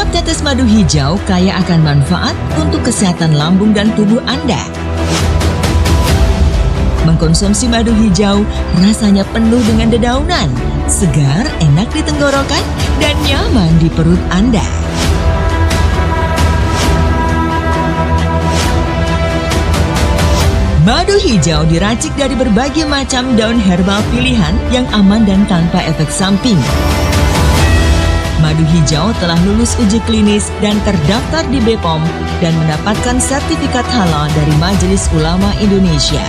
Setiap tetes madu hijau kaya akan manfaat untuk kesehatan lambung dan tubuh Anda. Mengkonsumsi madu hijau rasanya penuh dengan dedaunan, segar, enak di tenggorokan, dan nyaman di perut Anda. Madu hijau diracik dari berbagai macam daun herbal pilihan yang aman dan tanpa efek samping. Madu hijau telah lulus uji klinis dan terdaftar di BPOM dan mendapatkan sertifikat halal dari Majelis Ulama Indonesia.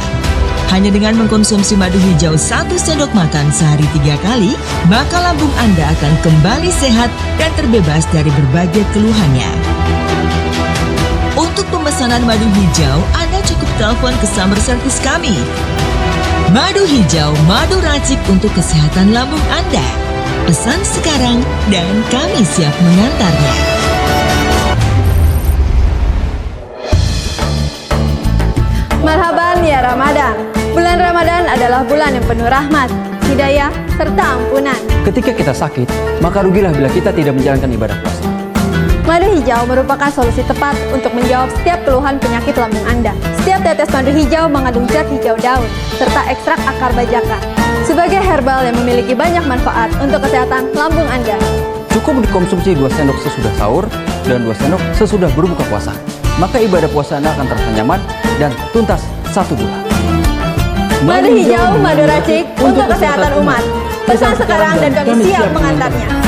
Hanya dengan mengkonsumsi madu hijau 1 sendok makan sehari 3 kali, maka lambung Anda akan kembali sehat dan terbebas dari berbagai keluhannya. Untuk pemesanan madu hijau, Anda cukup telepon ke summer service kami. Madu hijau, madu racik untuk kesehatan lambung Anda. Pesan sekarang dan kami siap mengantarnya. Marhaban ya Ramadan. Bulan Ramadan adalah bulan yang penuh rahmat, hidayah, serta ampunan. Ketika kita sakit, maka rugilah bila kita tidak menjalankan ibadah puasa. Madu hijau merupakan solusi tepat untuk menjawab setiap keluhan penyakit lambung Anda. Setiap tetes madu hijau mengandung zat hijau daun, serta ekstrak akar bajaka. Sebagai herbal yang memiliki banyak manfaat untuk kesehatan lambung Anda. Cukup dikonsumsi 2 sendok sesudah sahur dan 2 sendok sesudah berbuka puasa. Maka ibadah puasa Anda akan terasa nyaman dan tuntas 1 bulan. Madu hijau, madu racik untuk kesehatan umat. Pesan sekarang dan kami siap mengantarnya.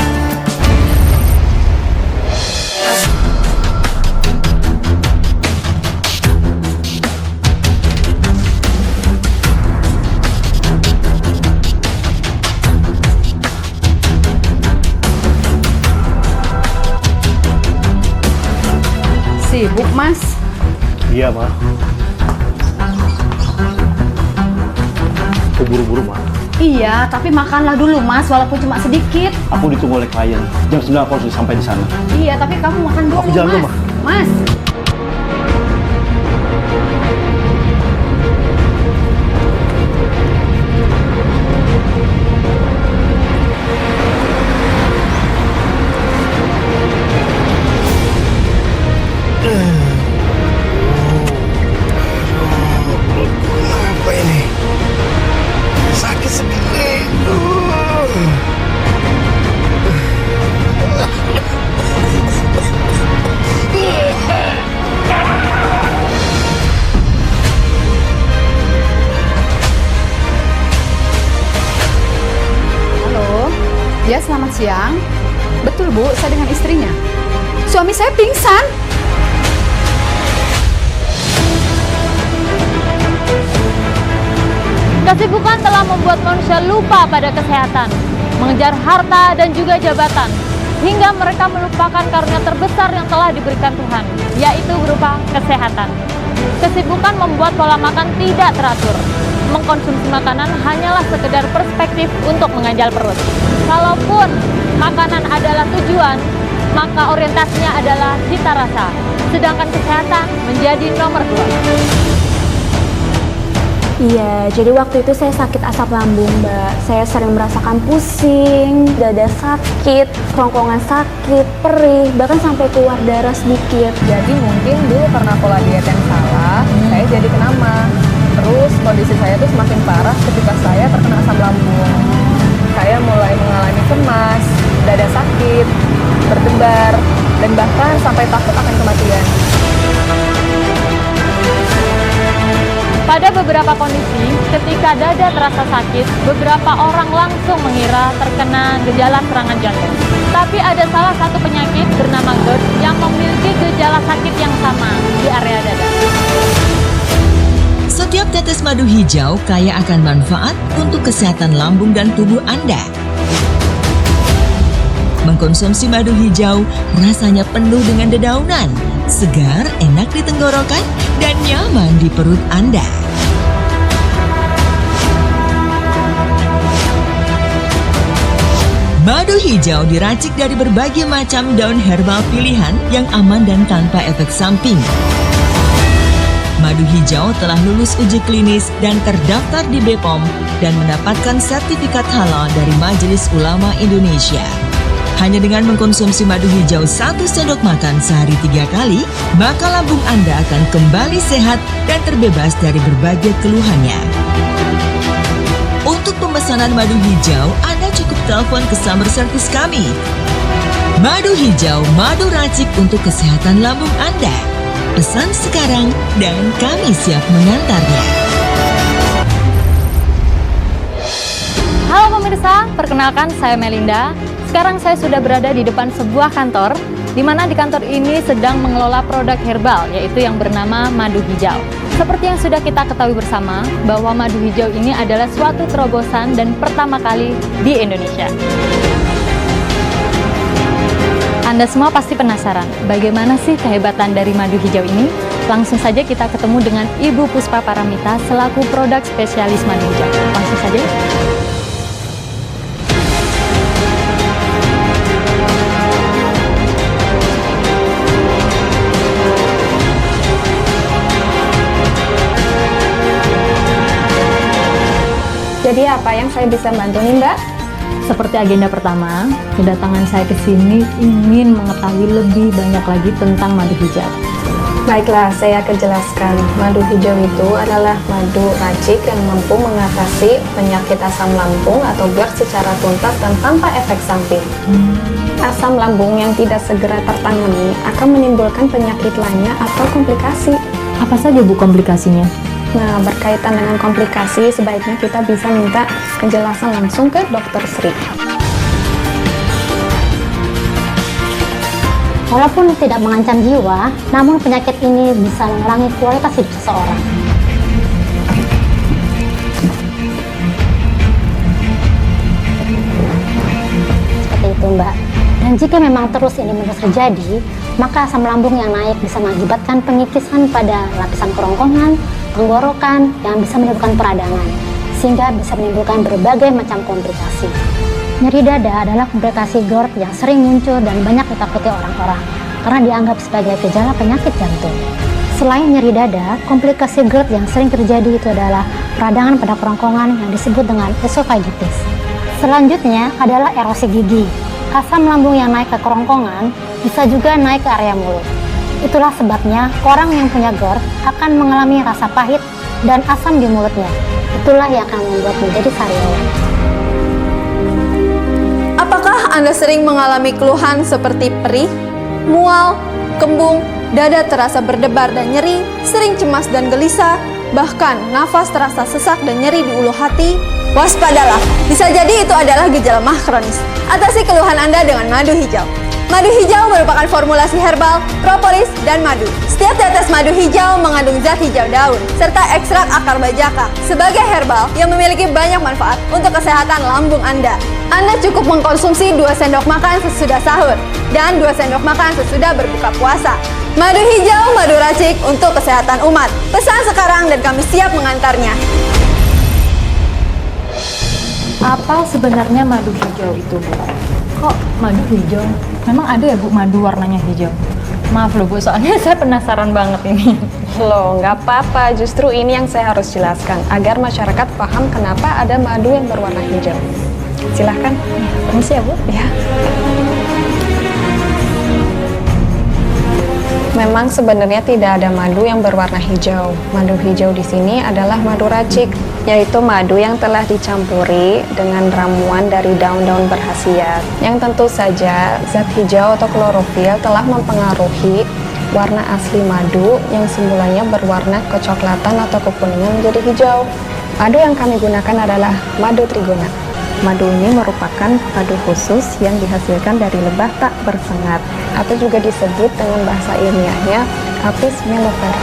Sibuk, Mas? Iya, Ma. Aku buru-buru, Ma. Iya, tapi makanlah dulu, Mas, walaupun cuma sedikit. Aku ditunggu oleh klien. Jam 9 aku harus sampai di sana. Iya, tapi kamu makan dulu, Aku jalan dulu, Mas. Mas. Apa ini? Sakit sekali. Halo. Ya, selamat siang. Betul, Bu, saya dengan istrinya. Suami saya pingsan. Kesibukan telah membuat manusia lupa pada kesehatan, mengejar harta dan juga jabatan, hingga mereka melupakan karunia terbesar yang telah diberikan Tuhan, yaitu berupa kesehatan. Kesibukan membuat pola makan tidak teratur. Mengkonsumsi makanan hanyalah sekedar perspektif untuk mengganjal perut. Kalaupun makanan adalah tujuan, maka orientasinya adalah cita rasa, sedangkan kesehatan menjadi nomor 2. Iya, jadi waktu itu saya sakit asam lambung, Mbak. Saya sering merasakan pusing, dada sakit, kerongkongan sakit, perih, bahkan sampai keluar darah sedikit. Jadi mungkin dulu karena pola diet yang salah, saya jadi kena mah. Terus kondisi saya tuh semakin parah ketika saya terkena asam lambung. Saya mulai mengalami cemas, dada sakit, berdebar, dan bahkan sampai takut akan kematian. Pada beberapa kondisi, ketika dada terasa sakit, beberapa orang langsung mengira terkena gejala serangan jantung. Tapi ada salah satu penyakit bernama GERD yang memiliki gejala sakit yang sama di area dada. Setiap tetes madu hijau kaya akan manfaat untuk kesehatan lambung dan tubuh Anda. Mengkonsumsi madu hijau rasanya penuh dengan dedaunan, segar, enak di tenggorokan, dan nyaman di perut Anda. Madu hijau diracik dari berbagai macam daun herbal pilihan yang aman dan tanpa efek samping. Madu hijau telah lulus uji klinis dan terdaftar di BPOM dan mendapatkan sertifikat halal dari Majelis Ulama Indonesia. Hanya dengan mengkonsumsi madu hijau 1 sendok makan sehari 3 kali, maka lambung Anda akan kembali sehat dan terbebas dari berbagai keluhannya. Untuk pemesanan madu hijau, Anda cukup telepon ke summer service kami. Madu hijau, madu racik untuk kesehatan lambung Anda. Pesan sekarang dan kami siap mengantarnya. Halo pemirsa, perkenalkan saya Melinda. Sekarang saya sudah berada di depan sebuah kantor, di mana di kantor ini sedang mengelola produk herbal, yaitu yang bernama madu hijau. Seperti yang sudah kita ketahui bersama, bahwa madu hijau ini adalah suatu terobosan dan pertama kali di Indonesia. Anda semua pasti penasaran, bagaimana sih kehebatan dari madu hijau ini? Langsung saja kita ketemu dengan Ibu Puspa Paramita selaku produk spesialis madu hijau. Langsung saja. Jadi apa yang saya bisa bantu nih Mbak? Seperti agenda pertama, kedatangan saya ke sini ingin mengetahui lebih banyak lagi tentang madu hijau. Baiklah, saya akan jelaskan. Madu hijau itu adalah madu racik yang mampu mengatasi penyakit asam lambung atau GERD secara tuntas dan tanpa efek samping. Asam lambung yang tidak segera tertangani akan menimbulkan penyakit lainnya atau komplikasi. Apa saja Bu komplikasinya? Nah, berkaitan dengan komplikasi, sebaiknya kita bisa minta penjelasan langsung ke Dr. Sri. Walaupun tidak mengancam jiwa, namun penyakit ini bisa mengurangi kualitas hidup seseorang. Seperti itu, Mbak. Dan jika memang terus ini menerus terjadi, maka asam lambung yang naik bisa mengakibatkan pengikisan pada lapisan kerongkongan, tenggorokan yang bisa menimbulkan peradangan, sehingga bisa menimbulkan berbagai macam komplikasi. Nyeri dada adalah komplikasi GERD yang sering muncul dan banyak ditakuti orang-orang karena dianggap sebagai gejala penyakit jantung. Selain nyeri dada, komplikasi GERD yang sering terjadi itu adalah peradangan pada kerongkongan yang disebut dengan esophagitis. Selanjutnya adalah erosi gigi. Asam lambung yang naik ke kerongkongan bisa juga naik ke area mulut. Itulah sebabnya orang yang punya GERD akan mengalami rasa pahit dan asam di mulutnya. Itulah yang akan membuat menjadi sariawan. Apakah Anda sering mengalami keluhan seperti perih, mual, kembung, dada terasa berdebar dan nyeri, sering cemas dan gelisah, bahkan nafas terasa sesak dan nyeri di ulu hati? Waspadalah, bisa jadi itu adalah gejala MAH kronis. Atasi keluhan Anda dengan madu hijau. Madu hijau merupakan formulasi herbal, propolis, dan madu. Setiap tetes madu hijau mengandung zat hijau daun, serta ekstrak akar bajaka sebagai herbal yang memiliki banyak manfaat untuk kesehatan lambung Anda. Anda cukup mengkonsumsi 2 sendok makan sesudah sahur, dan 2 sendok makan sesudah berbuka puasa. Madu hijau, madu racik untuk kesehatan umat. Pesan sekarang dan kami siap mengantarnya. Apa sebenarnya madu hijau itu, Bu? Kok madu hijau? Memang ada ya, Bu, madu warnanya hijau? Maaf loh, Bu, soalnya saya penasaran banget ini. Loh, nggak apa-apa. Justru ini yang saya harus jelaskan agar masyarakat paham kenapa ada madu yang berwarna hijau. Silahkan. Permisi ya, Bu. Ya. Memang sebenarnya tidak ada madu yang berwarna hijau. Madu hijau di sini adalah madu racik, yaitu madu yang telah dicampuri dengan ramuan dari daun-daun berkhasiat. Yang tentu saja zat hijau atau klorofil telah mempengaruhi warna asli madu yang semulanya berwarna kecoklatan atau kekuningan menjadi hijau. Madu yang kami gunakan adalah madu trigona. Madu ini merupakan madu khusus yang dihasilkan dari lebah tak bersengat atau juga disebut dengan bahasa ilmiahnya Apis mellifera.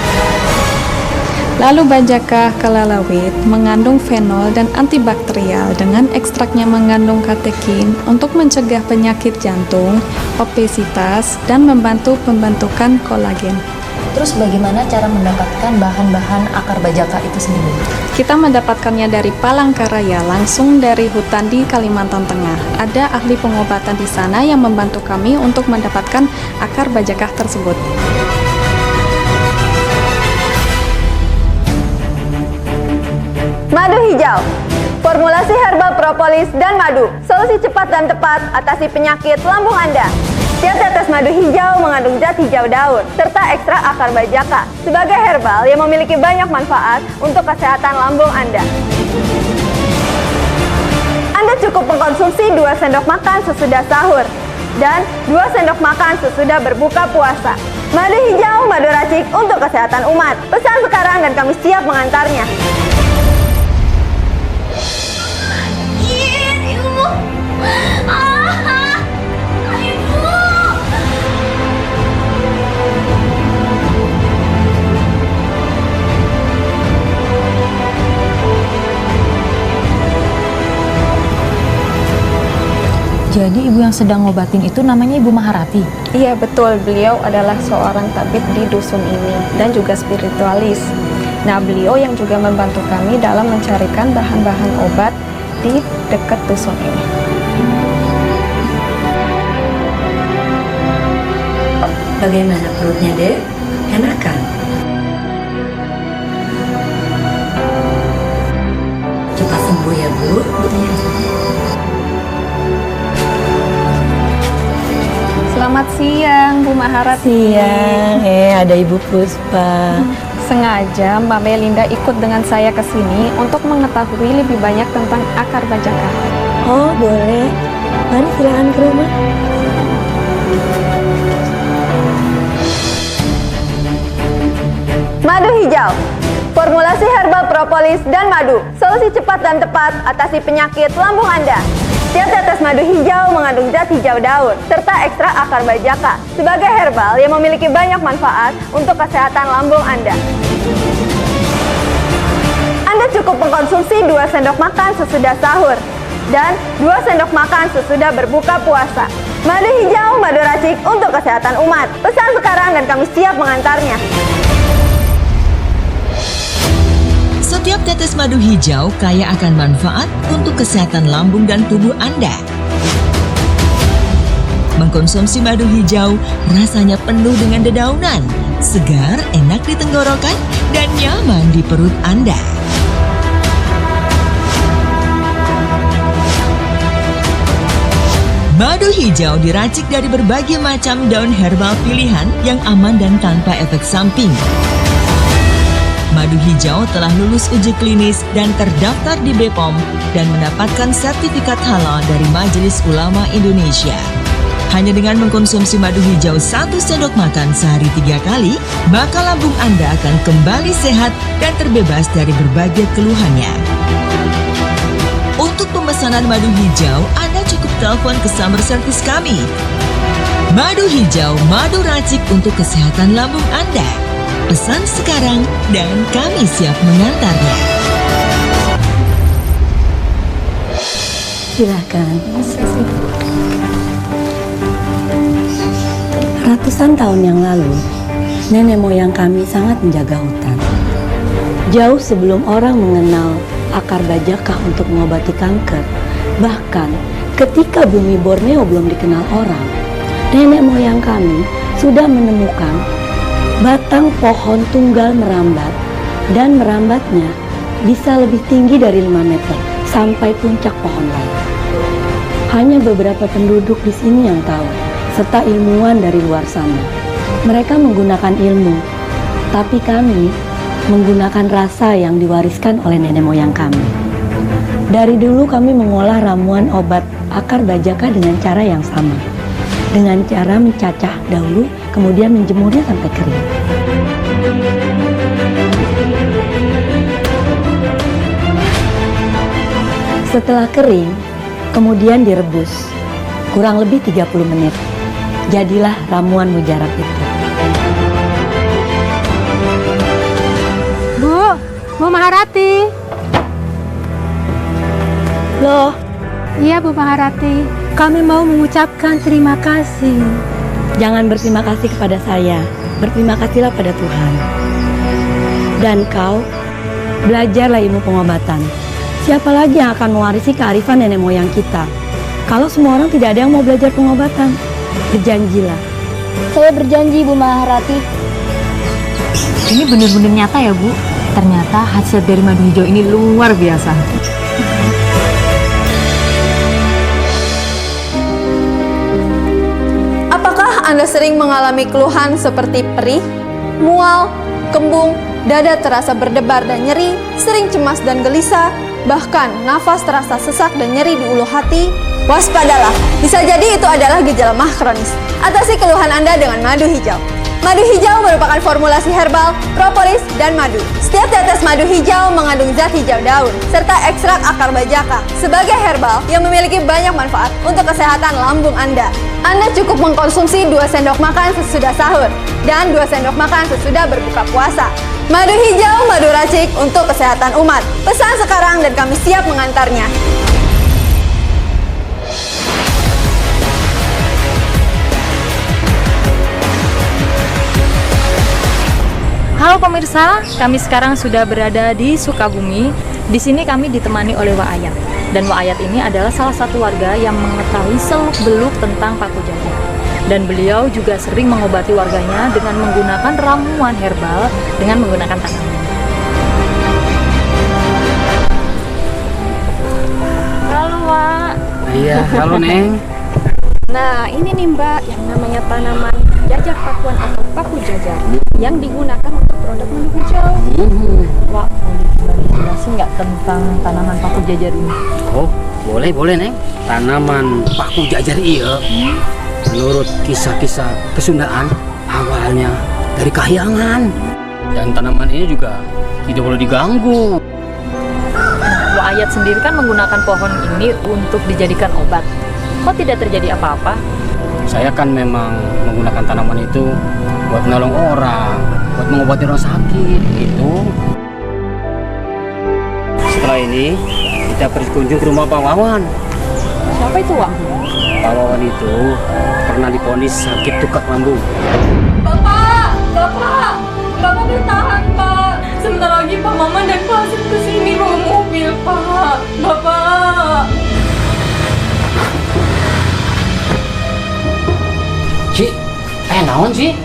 Lalu bajaka kelalawit mengandung fenol dan antibakterial dengan ekstraknya mengandung katekin untuk mencegah penyakit jantung, obesitas, dan membantu pembentukan kolagen. Terus bagaimana cara mendapatkan bahan-bahan akar bajaka itu sendiri? Kita mendapatkannya dari Palangkaraya, langsung dari hutan di Kalimantan Tengah. Ada ahli pengobatan di sana yang membantu kami untuk mendapatkan akar bajaka tersebut. Madu hijau, Formulasi herbal propolis dan madu, solusi cepat dan tepat atasi penyakit lambung Anda. Setiap tetes madu hijau mengandung zat hijau daun, serta ekstrak akar bajaka, sebagai herbal yang memiliki banyak manfaat untuk kesehatan lambung Anda. Anda cukup mengkonsumsi 2 sendok makan sesudah sahur, dan 2 sendok makan sesudah berbuka puasa. Madu hijau, madu racik untuk kesehatan umat. Pesan sekarang dan kami siap mengantarnya. Jadi ibu yang sedang ngobatin itu namanya Ibu Maharati? Iya betul, beliau adalah seorang tabib di dusun ini dan juga spiritualis. Nah, beliau yang juga membantu kami dalam mencarikan bahan-bahan obat di dekat dusun ini. Bagaimana perutnya, Dek? Enakan? Cepat sembuh ya, Bu. Selamat siang, Bu Maharati. Siang, ada Ibu Puspa. Sengaja Mbak Melinda ikut dengan saya ke sini untuk mengetahui lebih banyak tentang akar bajaka. Oh, boleh. Mari silakan ke rumah. Madu hijau, formulasi herbal propolis dan madu, solusi cepat dan tepat atasi penyakit lambung Anda. Setiap tetes madu hijau mengandung zat hijau daun, serta ekstrak akar bajaka, sebagai herbal yang memiliki banyak manfaat untuk kesehatan lambung Anda. Anda cukup mengkonsumsi 2 sendok makan sesudah sahur, dan 2 sendok makan sesudah berbuka puasa. Madu hijau, madu racik untuk kesehatan umat. Pesan sekarang dan kami siap mengantarnya. Setiap tetes madu hijau kaya akan manfaat untuk kesehatan lambung dan tubuh Anda. Mengkonsumsi madu hijau rasanya penuh dengan dedaunan, segar, enak di tenggorokan, dan nyaman di perut Anda. Madu hijau diracik dari berbagai macam daun herbal pilihan yang aman dan tanpa efek samping. Madu hijau telah lulus uji klinis dan terdaftar di BPOM dan mendapatkan sertifikat halal dari Majelis Ulama Indonesia. Hanya dengan mengkonsumsi madu hijau 1 sendok makan sehari 3 kali, maka lambung Anda akan kembali sehat dan terbebas dari berbagai keluhannya. Untuk pemesanan madu hijau, Anda cukup telepon ke summer service kami. Madu hijau, madu racik untuk kesehatan lambung Anda. Pesan sekarang dan kami siap mengantarnya. Silakan. Ratusan tahun yang lalu, nenek moyang kami sangat menjaga hutan. Jauh sebelum orang mengenal akar bajaka untuk mengobati kanker, bahkan ketika bumi Borneo belum dikenal orang, nenek moyang kami sudah menemukan batang pohon tunggal merambat, dan merambatnya bisa lebih tinggi dari 5 meter sampai puncak pohon lain. Hanya beberapa penduduk di sini yang tahu, serta ilmuwan dari luar sana. Mereka menggunakan ilmu, tapi kami menggunakan rasa yang diwariskan oleh nenek moyang kami. Dari dulu kami mengolah ramuan obat akar bajaka dengan cara yang sama. Dengan cara mencacah dahulu, kemudian menjemurnya sampai kering. Setelah kering, kemudian direbus, kurang lebih 30 menit. Jadilah ramuan mujarab itu. Bu Maharati. Loh, Iya Bu Maharati, kami mau mengucapkan terima kasih. jangan berterima kasih kepada saya, berterima kasihlah pada Tuhan. Dan kau, belajarlah ilmu pengobatan. Siapa lagi yang akan mewarisi kearifan nenek moyang kita? Kalau semua orang tidak ada yang mau belajar pengobatan, berjanjilah. Saya berjanji Bu Maharati. Ini benar-benar nyata ya Bu? Ternyata hasil dari madu hijau ini luar biasa. Anda sering mengalami keluhan seperti perih, mual, kembung, dada terasa berdebar dan nyeri, sering cemas dan gelisah, bahkan nafas terasa sesak dan nyeri di ulu hati, waspadalah, bisa jadi itu adalah gejala MAH kronis. Atasi keluhan Anda dengan madu hijau. Madu hijau merupakan formulasi herbal, propolis, dan madu. Setiap tetes madu hijau mengandung zat hijau daun, serta ekstrak akar bajaka sebagai herbal yang memiliki banyak manfaat untuk kesehatan lambung Anda. Anda cukup mengkonsumsi 2 sendok makan sesudah sahur, dan 2 sendok makan sesudah berbuka puasa. Madu hijau, madu racik untuk kesehatan umat. Pesan sekarang dan kami siap mengantarnya. Halo pemirsa, kami sekarang sudah berada di Sukabumi. Di sini kami ditemani oleh Wak Ayat. Dan Wak Ayat ini adalah salah satu warga yang mengetahui seluk-beluk tentang paku jajar. Dan beliau juga sering mengobati warganya dengan menggunakan ramuan herbal dengan menggunakan tanaman. Halo Wak. Iya, halo Neng. Nah, ini nih Mbak, yang namanya tanaman jajar pakuan atau paku jajar yang digunakan untuk produk madu hijau. Wak, boleh dijelasin nggak tentang tanaman paku jajar ini? Oh, boleh Neng. Tanaman paku jajar iya. Menurut kisah-kisah kesundaan, awalnya dari kahyangan. Dan tanaman ini juga tidak boleh diganggu. Wak Ayat sendiri kan menggunakan pohon ini untuk dijadikan obat. Kok tidak terjadi apa-apa? Saya kan memang menggunakan tanaman itu buat menolong orang, buat mengobati orang sakit, gitu. Setelah ini, kita berkunjung ke rumah Pak Wawan. Siapa itu, Wak? Pak Wawan itu pernah divonis sakit tukak lambung. Bapak bertahan Pak. Sebentar lagi Pak Maman dan Pak Hasim kesini bawa mobil Pak. Bapak. Ci, naon sih?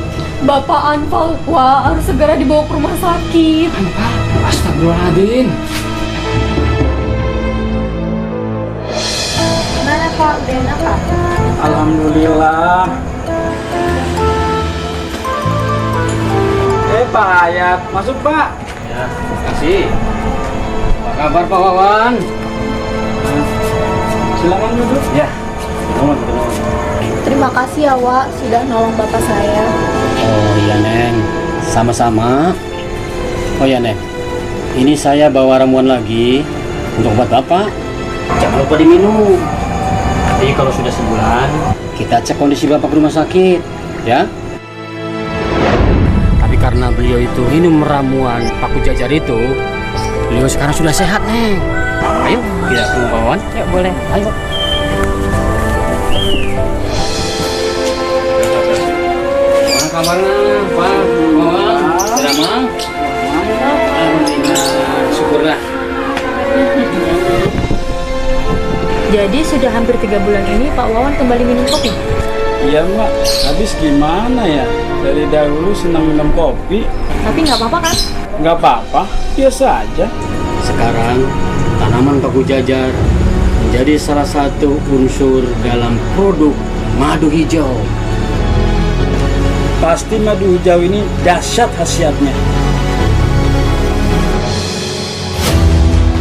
Bapak anfal, Wak, harus segera dibawa ke rumah sakit. Anfal? Astagfirullahaladzim. Mana Pak, udah enak Pak? Alhamdulillah. Pak Ayat, masuk Pak. Ya, terima kasih. Apa kabar Pak Wawan? Silakan duduk. Ya, selamat. Terima kasih ya Wak, sudah nolong bapak saya. Oh iya Neng, sama-sama. Oh iya Neng, ini saya bawa ramuan lagi untuk obat bapak. Jangan lupa diminum. Nanti kalau sudah sebulan, kita cek kondisi bapak ke rumah sakit, ya. Tapi karena beliau itu minum ramuan paku jajar itu, beliau sekarang sudah sehat Neng. Ayo kita ke rumah Pak Wawan. Ya boleh. Ayo. Kabarnya Pak Wawan, Rama? Alhamdulillah, syukurlah. Jadi sudah hampir 3 bulan ini Pak Wawan kembali minum kopi? Iya Mbak, habis gimana ya? Dari dahulu senang minum kopi. Tapi nggak apa-apa kan? Nggak apa-apa, biasa aja. Sekarang tanaman paku jajar menjadi salah satu unsur dalam produk madu hijau. Pasti madu hijau ini dahsyat khasiatnya.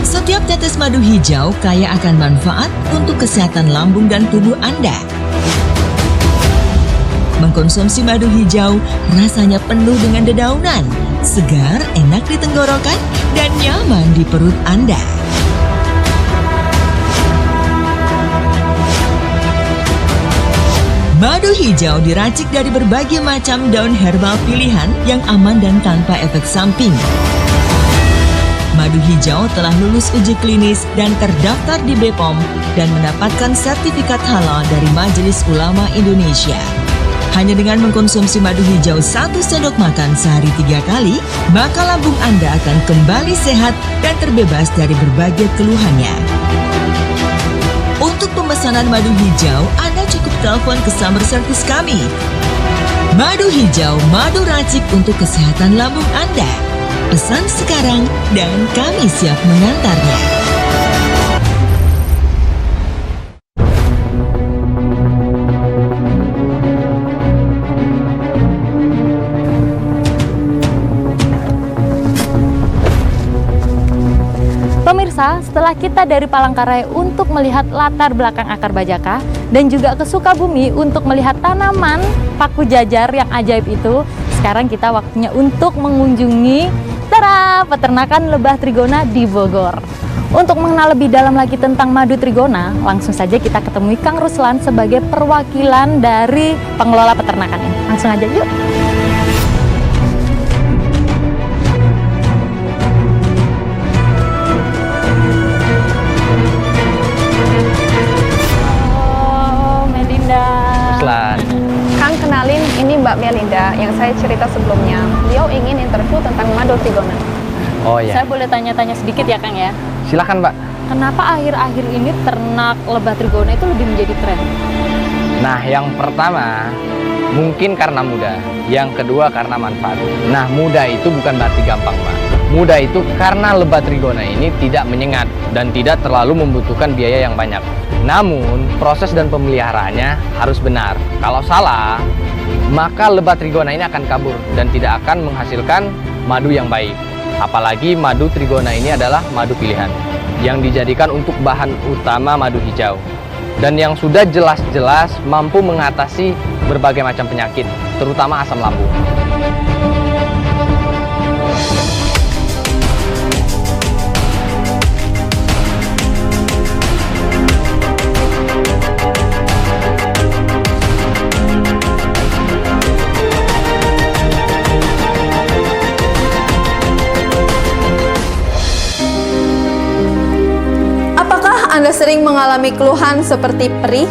Setiap tetes madu hijau kaya akan manfaat untuk kesehatan lambung dan tubuh Anda. Mengkonsumsi madu hijau rasanya penuh dengan dedaunan, segar, enak di tenggorokan, dan nyaman di perut Anda. Madu hijau diracik dari berbagai macam daun herbal pilihan yang aman dan tanpa efek samping. Madu hijau telah lulus uji klinis dan terdaftar di BPOM dan mendapatkan sertifikat halal dari Majelis Ulama Indonesia. Hanya dengan mengkonsumsi madu hijau 1 sendok makan sehari 3 kali, maka lambung Anda akan kembali sehat dan terbebas dari berbagai keluhannya. Untuk pemesanan madu hijau, Anda cukup telepon ke summer service kami. Madu hijau, madu racik untuk kesehatan lambung Anda. Pesan sekarang dan kami siap mengantarnya. setelah kita dari Palangkaraya untuk melihat latar belakang akar bajaka dan juga ke Sukabumi untuk melihat tanaman paku jajar yang ajaib itu, sekarang kita waktunya untuk mengunjungi peternakan lebah trigona di Bogor. Untuk mengenal lebih dalam lagi tentang madu trigona, langsung saja kita ketemui Kang Ruslan sebagai perwakilan dari pengelola peternakan ini. Langsung aja yuk. Kang, kenalin, ini Mbak Melinda yang saya cerita sebelumnya. Beliau ingin interview tentang madu trigona. Oh iya. Saya boleh tanya-tanya sedikit ya Kang ya? Silakan Mbak. Kenapa akhir-akhir ini ternak lebah trigona itu lebih menjadi tren? Nah, yang pertama mungkin karena mudah, yang kedua karena manfaat. Nah, mudah itu bukan berarti gampang, Mbak. Mudah itu karena lebah trigona ini tidak menyengat dan tidak terlalu membutuhkan biaya yang banyak. Namun, proses dan pemeliharaannya harus benar. Kalau salah, maka lebah trigona ini akan kabur dan tidak akan menghasilkan madu yang baik. Apalagi madu trigona ini adalah madu pilihan yang dijadikan untuk bahan utama madu hijau dan yang sudah jelas-jelas mampu mengatasi berbagai macam penyakit, terutama asam lambung. Anda sering mengalami keluhan seperti perih,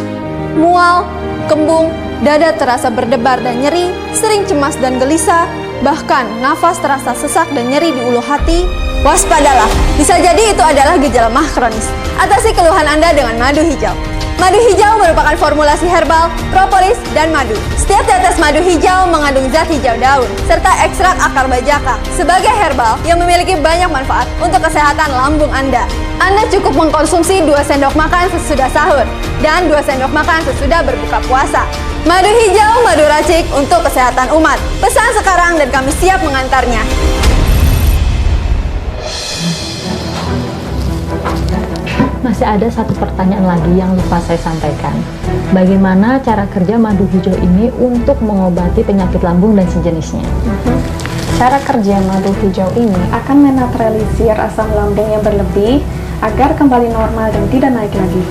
mual, kembung, dada terasa berdebar dan nyeri, sering cemas dan gelisah, bahkan nafas terasa sesak dan nyeri di ulu hati? Waspadalah, bisa jadi itu adalah gejala MAH kronis. Atasi keluhan Anda dengan madu hijau. Madu hijau merupakan formulasi herbal, propolis, dan madu. Setiap tetes madu hijau mengandung zat hijau daun, serta ekstrak akar bajaka sebagai herbal yang memiliki banyak manfaat untuk kesehatan lambung Anda. Anda cukup mengkonsumsi 2 sendok makan sesudah sahur dan 2 sendok makan sesudah berbuka puasa. Madu hijau, madu racik untuk kesehatan umat. Pesan sekarang dan kami siap mengantarnya. Masih ada satu pertanyaan lagi yang lupa saya sampaikan. Bagaimana cara kerja madu hijau ini untuk mengobati penyakit lambung dan sejenisnya? Cara kerja madu hijau ini akan menetralisir asam lambung yang berlebih agar kembali normal dan tidak naik lagi.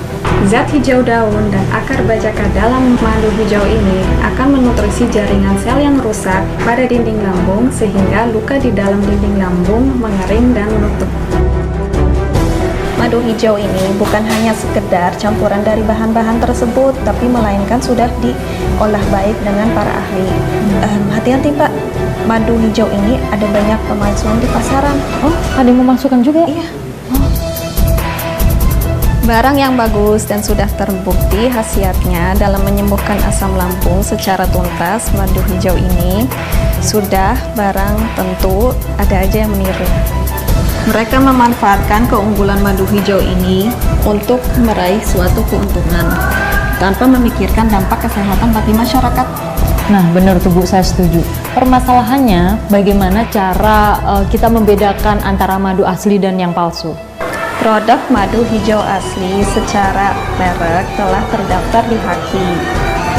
Zat hijau daun dan akar bajaka dalam madu hijau ini akan menutrisi jaringan sel yang rusak pada dinding lambung sehingga luka di dalam dinding lambung mengering dan menutup. Madu hijau ini bukan hanya sekedar campuran dari bahan-bahan tersebut, tapi melainkan sudah diolah baik dengan para ahli. Hati-hati Pak, madu hijau ini ada banyak pemalsuan di pasaran. Oh, ada yang memasukkan juga? Iya. Barang yang bagus dan sudah terbukti khasiatnya dalam menyembuhkan asam lambung secara tuntas, madu hijau ini sudah barang tentu ada aja yang meniru. Mereka memanfaatkan keunggulan madu hijau ini untuk meraih suatu keuntungan tanpa memikirkan dampak kesehatan bagi masyarakat. Nah, benar tuh Bu, saya setuju. Permasalahannya bagaimana cara kita membedakan antara madu asli dan yang palsu? Produk madu hijau asli secara merek telah terdaftar di HAKI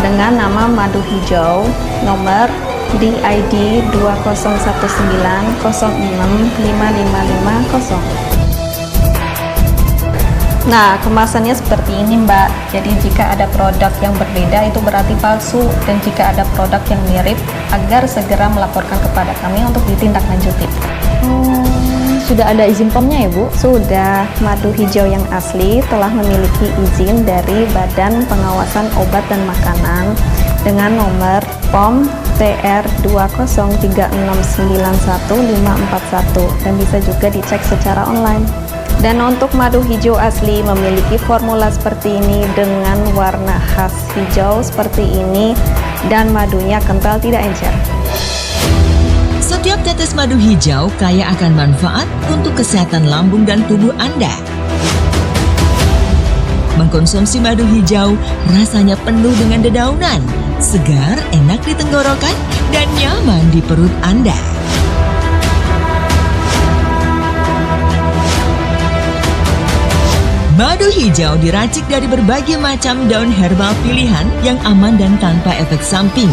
dengan nama madu hijau nomor DID 2019065550. Nah, kemasannya seperti ini Mbak. Jadi jika ada produk yang berbeda itu berarti palsu, dan jika ada produk yang mirip agar segera melaporkan kepada kami untuk ditindaklanjuti. Sudah ada izin POM-nya ya Bu? Sudah. Madu hijau yang asli telah memiliki izin dari Badan Pengawasan Obat dan Makanan dengan nomor POM TR 203691541 dan bisa juga dicek secara online. Dan untuk madu hijau asli memiliki formula seperti ini dengan warna khas hijau seperti ini dan madunya kental tidak encer. Setiap tetes madu hijau kaya akan manfaat untuk kesehatan lambung dan tubuh Anda. Mengkonsumsi madu hijau rasanya penuh dengan dedaunan, segar, enak di tenggorokan, dan nyaman di perut Anda. Madu hijau diracik dari berbagai macam daun herbal pilihan yang aman dan tanpa efek samping.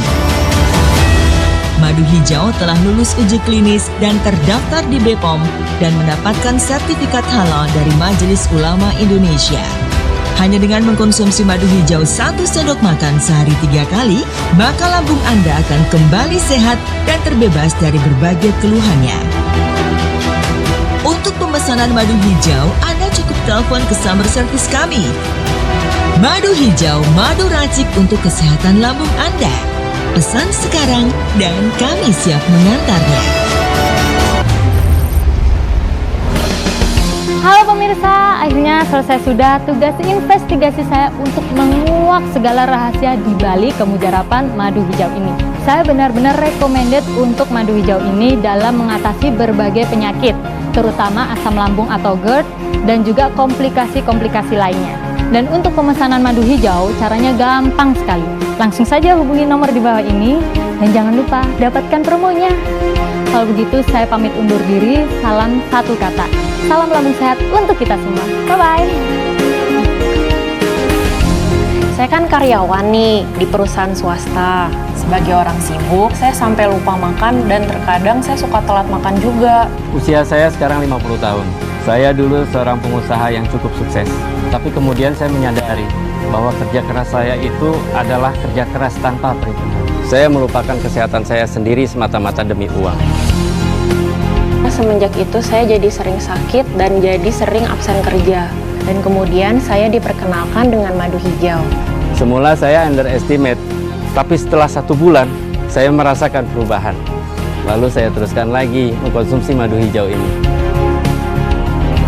Madu hijau telah lulus uji klinis dan terdaftar di BPOM dan mendapatkan sertifikat halal dari Majelis Ulama Indonesia. Hanya dengan mengkonsumsi madu hijau 1 sendok makan sehari 3 kali, maka lambung Anda akan kembali sehat dan terbebas dari berbagai keluhannya. Untuk pemesanan madu hijau, Anda cukup telepon ke sumber service kami. Madu hijau, madu racik untuk kesehatan lambung Anda. Pesan sekarang dan kami siap mengantarnya. Halo pemirsa, akhirnya selesai sudah tugas investigasi saya untuk menguak segala rahasia di balik kemujarapan madu hijau ini. Saya benar-benar recommended untuk madu hijau ini dalam mengatasi berbagai penyakit, terutama asam lambung atau GERD dan juga komplikasi-komplikasi lainnya. Dan untuk pemesanan madu hijau, caranya gampang sekali. Langsung saja hubungi nomor di bawah ini dan jangan lupa dapatkan promonya. Kalau begitu saya pamit undur diri, salam satu kata. Salam lambung sehat untuk kita semua. Bye-bye. Saya kan karyawan nih di perusahaan swasta. Sebagai orang sibuk, saya sampai lupa makan dan terkadang saya suka telat makan juga. Usia saya sekarang 50 tahun. Saya dulu seorang pengusaha yang cukup sukses. Tapi kemudian saya menyadari bahwa kerja keras saya itu adalah kerja keras tanpa perhitungan. Saya melupakan kesehatan saya sendiri semata-mata demi uang. Semenjak itu saya jadi sering sakit dan jadi sering absen kerja. Dan kemudian saya diperkenalkan dengan madu hijau. Semula saya underestimate, tapi setelah 1 bulan saya merasakan perubahan. Lalu saya teruskan lagi mengkonsumsi madu hijau ini.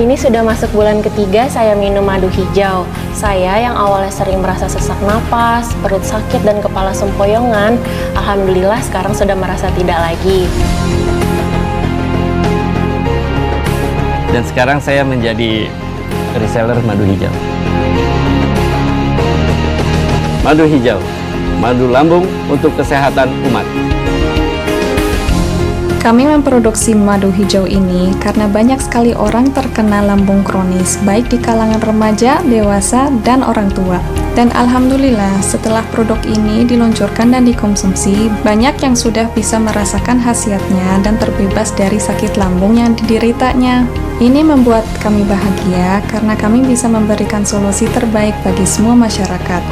Ini sudah masuk bulan ketiga saya minum madu hijau. Saya yang awalnya sering merasa sesak napas, perut sakit dan kepala sempoyongan, alhamdulillah sekarang sudah merasa tidak lagi. Dan sekarang saya menjadi reseller madu hijau. Madu hijau, madu lambung untuk kesehatan umat. Kami memproduksi madu hijau ini karena banyak sekali orang terkena lambung kronis, baik di kalangan remaja, dewasa, dan orang tua. Dan alhamdulillah setelah produk ini diluncurkan dan dikonsumsi, banyak yang sudah bisa merasakan khasiatnya dan terbebas dari sakit lambung yang dideritanya. Ini membuat kami bahagia karena kami bisa memberikan solusi terbaik bagi semua masyarakat.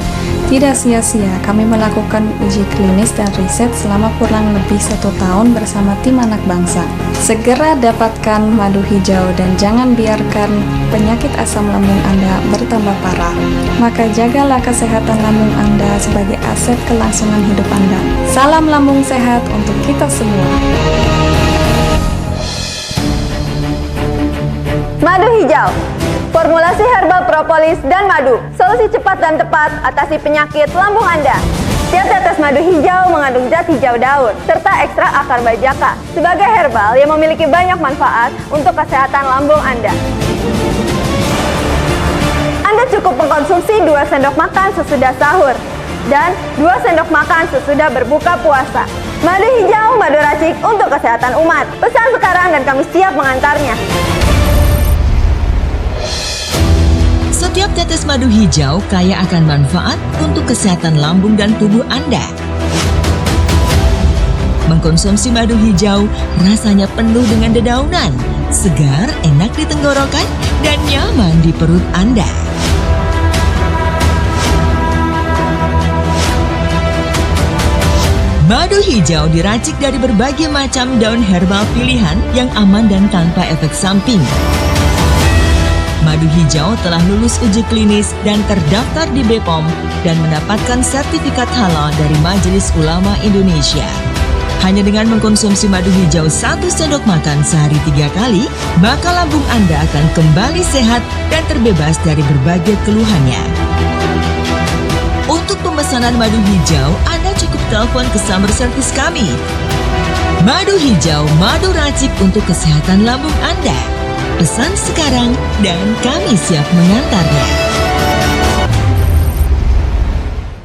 Tidak sia-sia kami melakukan uji klinis dan riset selama kurang lebih 1 tahun bersama tim anak bangsa. Segera dapatkan madu hijau dan jangan biarkan penyakit asam lambung Anda bertambah parah. Maka jagalah kesehatan lambung Anda sebagai aset kelangsungan hidup Anda. Salam lambung sehat untuk kita semua. Madu hijau, formulasi herbal propolis dan madu, solusi cepat dan tepat atasi penyakit lambung Anda. Setiap tetes madu hijau mengandung zat hijau daun, serta ekstrak akar bajaka, sebagai herbal yang memiliki banyak manfaat untuk kesehatan lambung Anda. Anda cukup mengkonsumsi 2 sendok makan sesudah sahur, dan 2 sendok makan sesudah berbuka puasa. Madu hijau, madu racik untuk kesehatan umat. Pesan sekarang dan kami siap mengantarnya. Setiap tetes madu hijau kaya akan manfaat untuk kesehatan lambung dan tubuh Anda. Mengkonsumsi madu hijau rasanya penuh dengan dedaunan, segar, enak di tenggorokan, dan nyaman di perut Anda. Madu hijau diracik dari berbagai macam daun herbal pilihan yang aman dan tanpa efek samping. Madu hijau telah lulus uji klinis dan terdaftar di BPOM dan mendapatkan sertifikat halal dari Majelis Ulama Indonesia. Hanya dengan mengkonsumsi madu hijau 1 sendok makan sehari 3 kali, maka lambung Anda akan kembali sehat dan terbebas dari berbagai keluhannya. Untuk pemesanan madu hijau, Anda cukup telepon ke sumber service kami. Madu hijau, madu racik untuk kesehatan lambung Anda. Pesan sekarang dan kami siap mengantarnya.